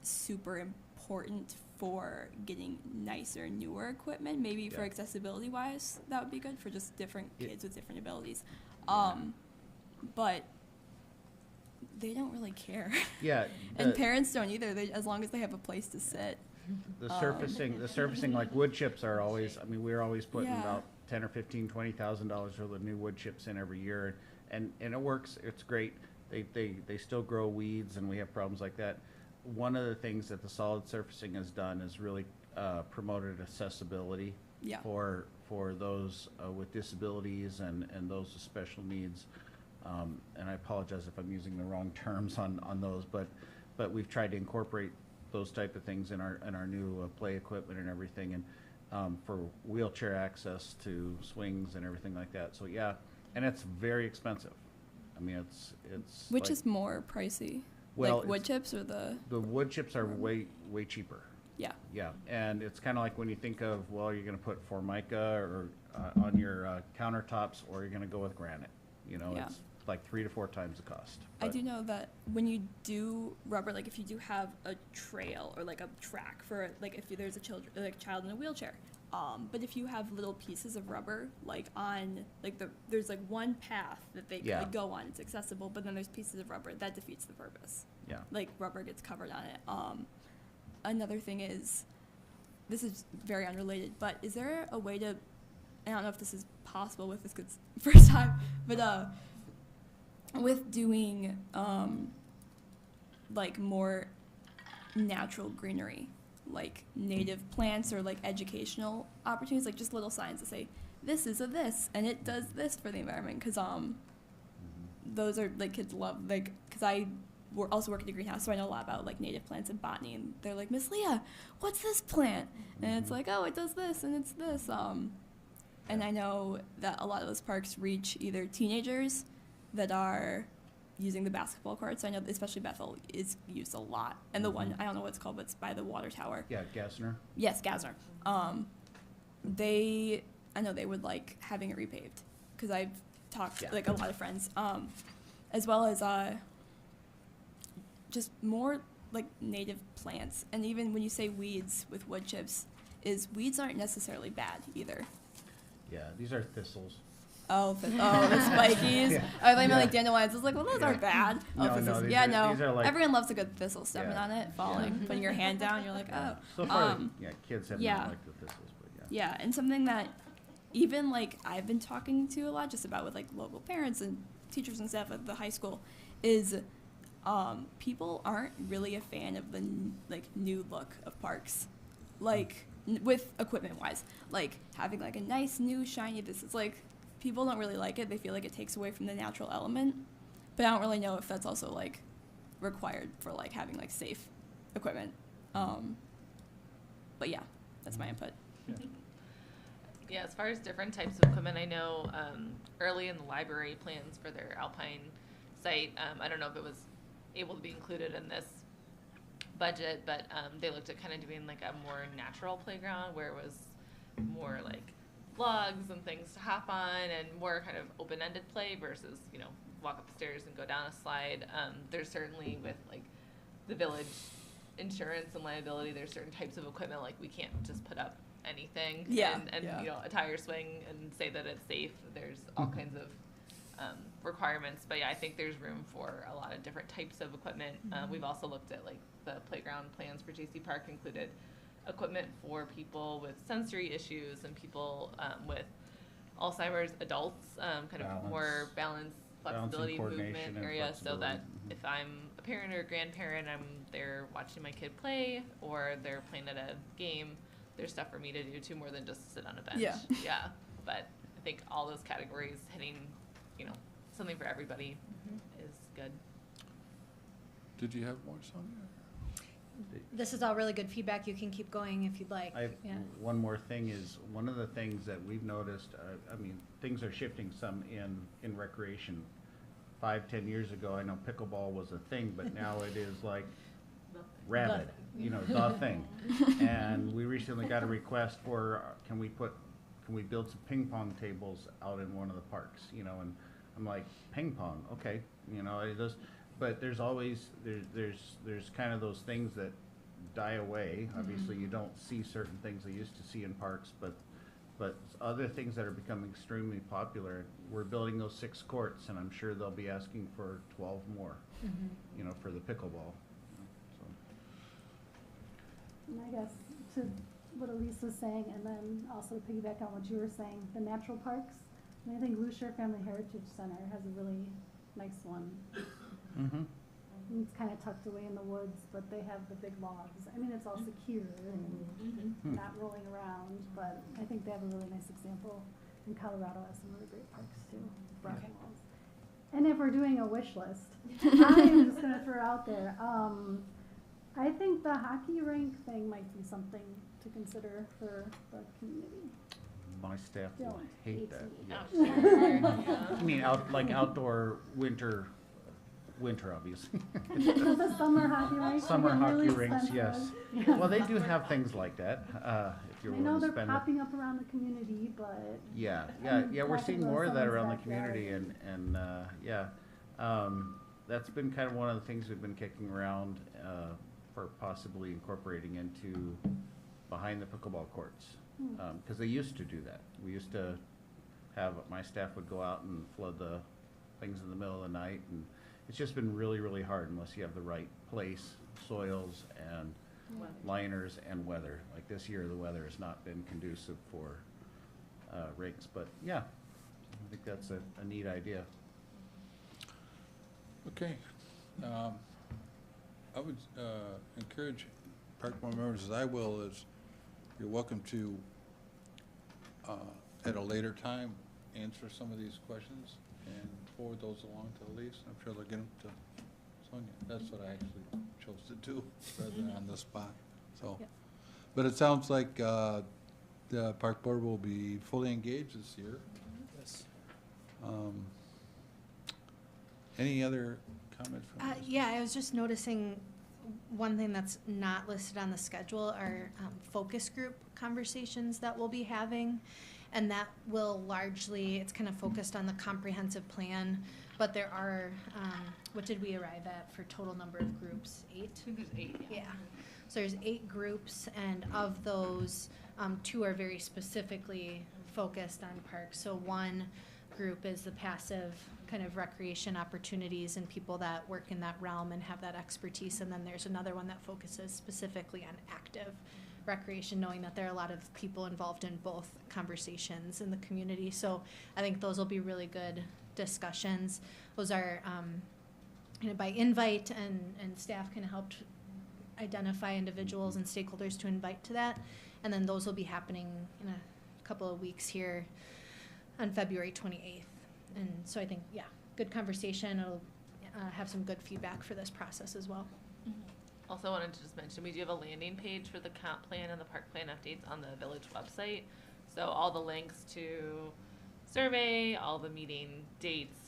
super important for getting nicer, newer equipment. Maybe for accessibility wise, that would be good for just different kids with different abilities. But they don't really care. And parents don't either. As long as they have a place to sit. The surfacing, like wood chips are always, I mean, we're always putting about $10,000 or $15,000, $20,000 worth of new wood chips in every year. and it works, it's great. They still grow weeds and we have problems like that. One of the things that the solid surfacing has done is really promoted accessibility Yeah. for those with disabilities and those with special needs. And I apologize if I'm using the wrong terms on those, but we've tried to incorporate those type of things in our new play equipment and everything, and for wheelchair access to swings and everything like that. So yeah, and it's very expensive. I mean, it's Which like- is more pricey? Well, like wood it's- chips or the the wood chips are way cheaper. yeah. Yeah, and it's kind of like when you think of, well, you're going to put Formica or on your countertops, or you're going to go with granite. You know, Yeah. it's like 3 to 4 times the cost. I But- do know that when you do rubber, like if you do have a trail or like a track for like if there's a child in a wheelchair, but if you have little pieces of rubber like on like there's like one path that they Yeah. could go on, it's accessible, but then there's pieces of rubber that defeats the purpose. Yeah. Like rubber gets covered on it. Another thing is, this is very unrelated, but is there a way to, I don't know if this is possible with this kid's first time, but with doing like more natural greenery, like native plants or like educational opportunities, like just little signs that say this is a this and it does this for the environment, because those are like kids love, like because I also work at a greenhouse, so I know a lot about like native plants and botany, and they're like, Miss Leah, what's this plant? And it's like, oh, it does this and it's this. And I know that a lot of those parks reach either teenagers that are using the basketball courts. I know especially Bethel is used a lot, and the one, I don't know what it's called, but it's by the water tower. Yeah, Gassner. Yes, Gassner. I know they would like having it repaved, because I've talked to Yeah. like a lot of friends, as well as just more like native plants. And even when you say weeds with wood chips, weeds aren't necessarily bad either. Yeah, these are thistles. Oh, the spikies. Yeah. I meant Yeah. like dandelions. I was like, well, those aren't bad. No, no, thistles. these Yeah, are- no. these are like- Everyone loves a good thistle, stepping Yeah. on it, falling, putting your hand down. You're like, oh. So far, Um, yeah, kids have yeah. not liked the thistles, but yeah. Yeah, and something that even like I've been talking to a lot just about with like local parents and teachers and staff at the high school is people aren't really a fan of the like new look of parks, like with equipment wise, like having like a nice new shiny, this is like people don't really like it. They feel like it takes away from the natural element, but I don't really know if that's also like required for like having like safe equipment. But yeah, that's my input. Yeah, as far as different types of equipment, I know early in the library plans for their Alpine site, I don't know if it was able to be included in this budget, but they looked at kind of doing like a more natural playground where it was more like logs and things to hop on and more kind of open-ended play versus, you know, walk up the stairs and go down a slide. There's certainly with like the village insurance and liability, there's certain types of equipment, like we can't just put up anything Yeah, and yeah. you know, a tire swing and say that it's safe. There's all kinds of requirements, but yeah, I think there's room for a lot of different types of equipment. We've also looked at like the playground plans for JC Park included equipment for people with sensory issues and people with Alzheimer's, adults, kind of more balance, flexibility, coordination, movement and area, so that flexibility. if I'm a parent or a grandparent, I'm there watching my kid play or they're playing at a game, there's stuff for me to do too, more than just sit on a bench. Yeah. Yeah, but I think all those categories hitting, you know, something for everybody is good. Did you have more, Sonia? This is all really good feedback. You can keep going if you'd like. I have Yeah. one more thing is, one of the things that we've noticed, I mean, things are shifting some in recreation. 5-10 years ago, I know pickleball was a thing, but now it is like rabid, you know, the thing. And we recently got a request for, can we build some ping pong tables out in one of the parks, you know, and I'm like, ping pong, okay, you know, it does, but there's always, there's kind of those things that die away. Obviously, you don't see certain things they used to see in parks, but other things that are becoming extremely popular, we're building those 6 courts, and I'm sure they'll be asking for 12 more, you know, for the pickleball. So. And I guess to what Elise was saying, and then also to piggyback on what you were saying, the natural parks, And I think Lucier Family Heritage Center has a really nice one. Mm-hmm. And it's kind of tucked away in the woods, but they have the big logs. I mean, it's all secure and not rolling around, but I think they have a really nice example. And Colorado has some really great parks too, rock walls. And if we're doing a wish list, I'm just gonna throw out there, I think the hockey rink thing might be something to consider for the community. My staff will Don't hate that. me. Yes. I mean, outdoor winter, obviously. The summer hockey rink. Summer again, hockey really rinks, yes. expensive. Well, they do have things like that, if you're I willing know to they're spend it. popping up around the community, but Yeah, I'm we're glad to seeing go more of that someone's around the backyard. community and, yeah. That's been kind of one of the things we've been kicking around, for possibly incorporating into behind the pickleball courts. Cause they used to do that. We used to have, my staff would go out and flood the things in the middle of the night, and it's just been really, really hard unless you have the right place, soils, and liners and weather. Like this year, the weather has not been conducive for, rinks, but yeah, I think that's a neat idea. Okay. I would encourage park board members, as I will, is you're welcome to, at a later time, answer some of these questions and forward those along to Elise. I'm sure they'll get them to Sonia. That's what I actually chose to do, rather than on the spot, so. Yep. But it sounds like the park board will be fully engaged this year. Yes. Any other comments from you? Yeah, I was just noticing one thing that's not listed on the schedule are focus group conversations that we'll be having. And that will largely, it's kind of focused on the comprehensive plan, but there are, what did we arrive at for total number of groups? 8? I think there's 8. Yeah. So there's 8 groups, and of those, 2 are very specifically focused on parks. So one group is the passive kind of recreation opportunities and people that work in that realm and have that expertise. And then there's another one that focuses specifically on active recreation, knowing that there are a lot of people involved in both conversations in the community. So I think those will be really good discussions. Those are by invite, and staff kind of helped identify individuals and stakeholders to invite to that. And then those will be happening in a couple of weeks here on February 28th. And so I think, yeah, good conversation. It'll have some good feedback for this process as well. Also wanted to just mention, we do have a landing page for the comp plan and the park plan updates on the village website. So all the links to survey, all the meeting dates,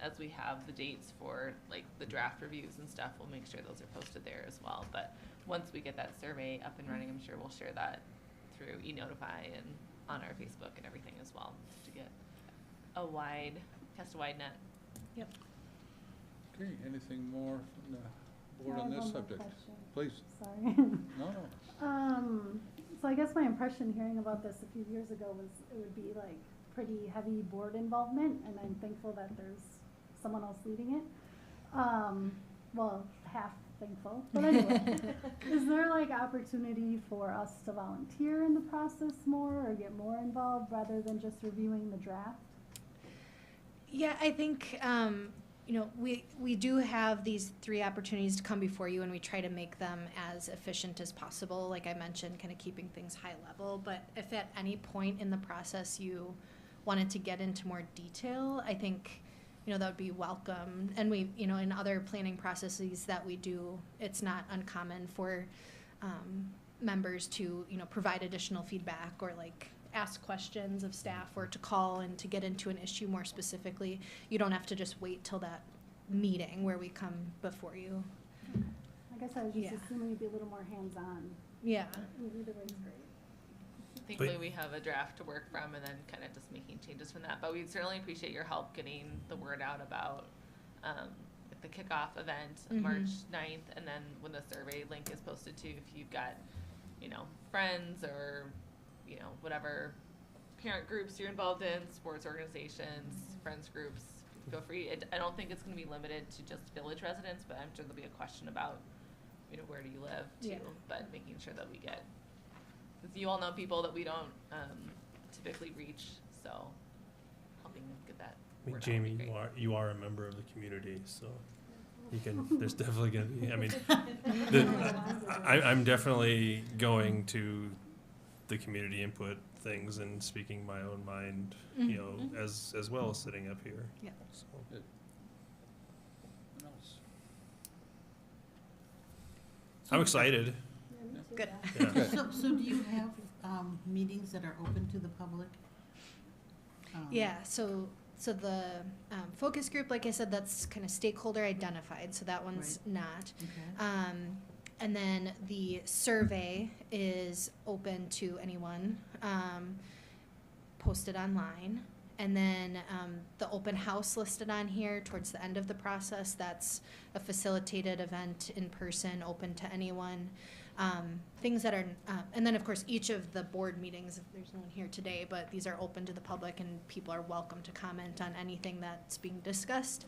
as we have the dates for like the draft reviews and stuff, we'll make sure those are posted there as well. But once we get that survey up and running, I'm sure we'll share that through eNotify and on our Facebook and everything as well, to get cast a wide net. Yep. Okay, anything more from the board I on have this one more subject? question. Please. Sorry. No. So I guess my impression hearing about this a few years ago was it would be like pretty heavy board involvement, and I'm thankful that there's someone else leading it. Well, half thankful, but anyway, is there like opportunity for us to volunteer in the process more or get more involved rather than just reviewing the draft? Yeah, I think, we do have these 3 opportunities to come before you, and we try to make them as efficient as possible. Like I mentioned, kind of keeping things high level. But if at any point in the process you wanted to get into more detail, I think, that would be welcome. And we, in other planning processes that we do, it's not uncommon for members to, provide additional feedback or like ask questions of staff or to call and to get into an issue more specifically. You don't have to just wait till that meeting where we come before you. I guess I was just Yeah. assuming you'd be a little more hands-on. Yeah. Either way is great. Thankfully, we have a draft to work from and then kind of just making changes from that. But we'd certainly appreciate your help getting the word out about the kickoff event, March 9th, and then when the survey link is posted too, if you've got, friends or, whatever parent groups you're involved in, sports organizations, friends groups, feel free. I don't think it's going to be limited to just village residents, but I'm sure there'll be a question about, where do you live too, Yeah. but making sure that we get, because you all know people that we don't typically reach, so helping get that. I mean, word out would be Jamie, great. you are a member of the community, so you can, there's definitely gonna be, I mean, I'm definitely going to the community input things and speaking my own mind, you know, as well as sitting up here. Yeah. So, What else? I'm excited. Good. Yeah. So do you have meetings that are open to the public? Yeah, so the focus group, like I said, that's kind of stakeholder identified, so that one's not. Okay. And then the survey is open to anyone, posted online. And then the open house listed on here towards the end of the process, that's a facilitated event in person, open to anyone. Things that are, and then of course, each of the board meetings, if there's no one here today, but these are open to the public and people are welcome to comment on anything that's being discussed.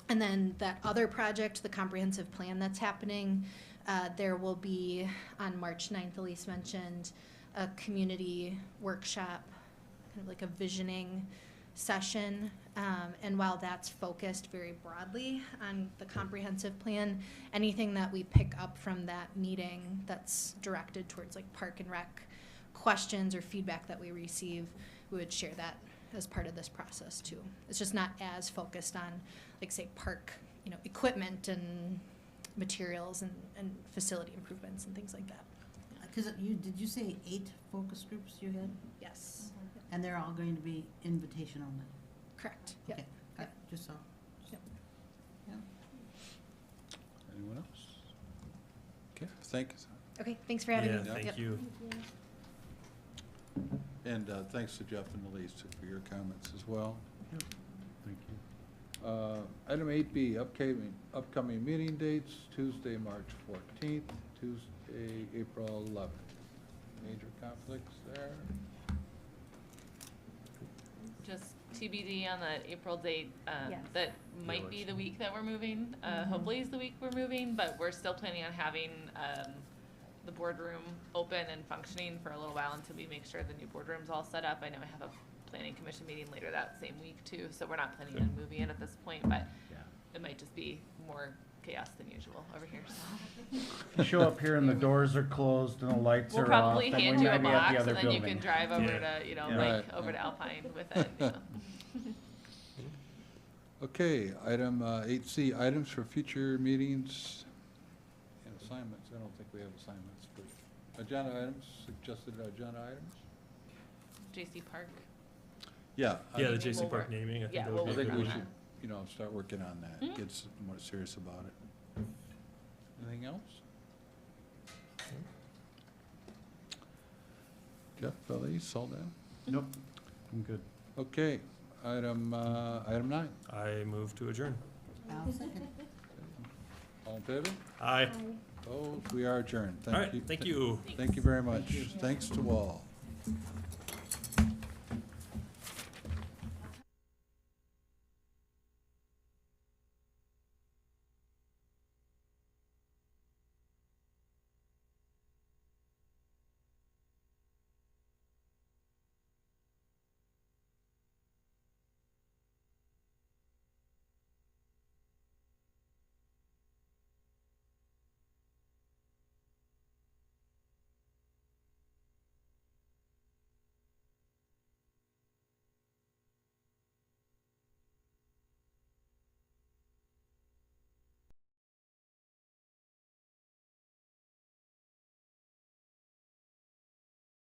And then that other project, the comprehensive plan that's happening, there will be on March 9th, Elise mentioned, a community workshop, kind of like a visioning session. And while that's focused very broadly on the comprehensive plan, anything that we pick up from that meeting that's directed towards like park and rec questions or feedback that we receive, we would share that as part of this process too. It's just not as focused on, like say, park, you know, equipment and materials and facility improvements and things like that. Because did you say 8 focus groups you had? Yes, And they're all going to be invitation only? correct. Yep. Okay, got it. Just so. Yep. Yeah. Anyone else? Okay, thank you. Okay, thanks for having Yeah, me. thank Yep. you. And thanks to Jeff and Elise for your comments as well. Thank you. Item 8B, upcoming meeting dates, Tuesday, March 14th, Tuesday, April 11th. Major conflicts there? Just TBD on the April date, Yes. that might be the week that we're moving, hopefully is the week we're moving, but we're still planning on having, the boardroom open and functioning for a little while until we make sure the new boardroom's all set up. I know I have a planning commission meeting later that same week too, so we're not planning on moving it at this point, but Yeah. it might just be more chaos than usual over here, so. If you show up here and the doors are closed and the lights We'll are off, probably then we hand you a might be at box the other and then you building. can drive over Yeah. to, you know, Yeah. like, Right. over to Alpine with it, you know. Okay, item 8C, items for future meetings and assignments. I don't think we have assignments, but agenda items, suggested agenda items? JC Park. Yeah. Yeah, the We'll JC Park work- naming, I yeah, think that we'll would I be a think good we one. should, you know, start working on that, Mhm. get more serious about it. Anything else? Jeff, Elise, all down? Nope, I'm good. Okay, item 9. I move to adjourn. I'll second. All in favor? Aye. Opposed? We are adjourned. All right, thank you. Thank you very much. Thanks to all.